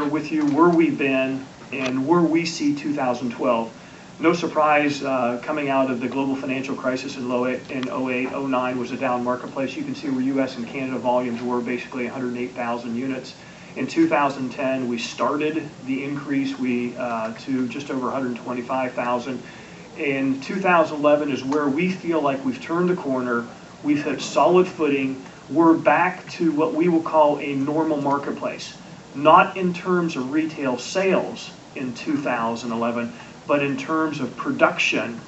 with you where we've been and where we see 2012. No surprise, coming out of the global financial crisis in 08, 09 was a down marketplace. You can see where U.S. and Canada volumes were basically 108,000 units. In 2010, we started the increase to just over 125,000. In 2011 is where we feel like we've turned the corner. We've hit solid footing. We're back to what we will call a normal marketplace. Not in terms of retail sales in 2011, but in terms of production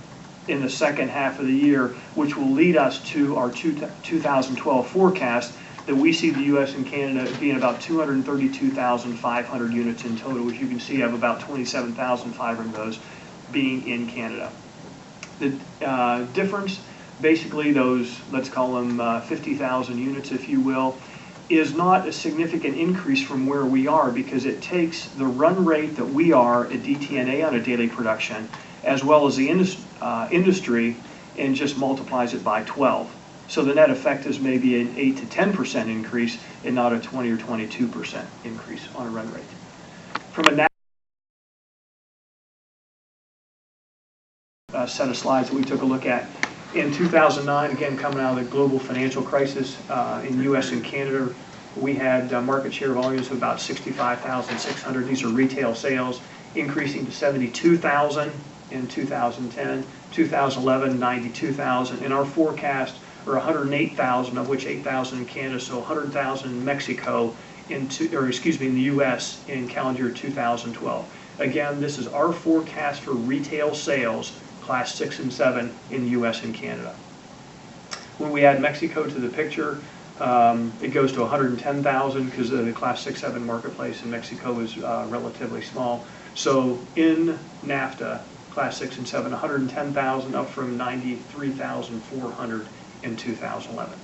in the second half of the year, which will lead us to our 2012 forecast that we see the U.S. and Canada being about 232,500 units in total. As you can see, I have about 27,500 of those being in Canada. The difference, basically those, let's call them 50,000 units, if you will, is not a significant increase from where we are, because it takes the run rate that we are at DTNA on a daily production, as well as the industry, and just multiplies it by 12. So the net effect is maybe an 8 to 10% increase and not a 20 or 22% increase on a run rate. From a set of slides that we took a look at, in 2009, again coming out of the global financial crisis in U.S. and Canada, we had market share volumes of about 65,600. These are retail sales, increasing to 72,000 in 2010. 2011, 92,000. And our forecast are 108,000, of which 8,000 in Canada, so 100,000 in Mexico, in the U.S. in calendar year 2012. Again, this is our forecast for retail sales, Class 6 and 7 in the U.S. and Canada. When we add Mexico to the picture, it goes to 110,000 because the Class 6, 7 marketplace in Mexico is relatively small. So in NAFTA, Class 6 and 7, 110,000, up from 93,400 in 2011.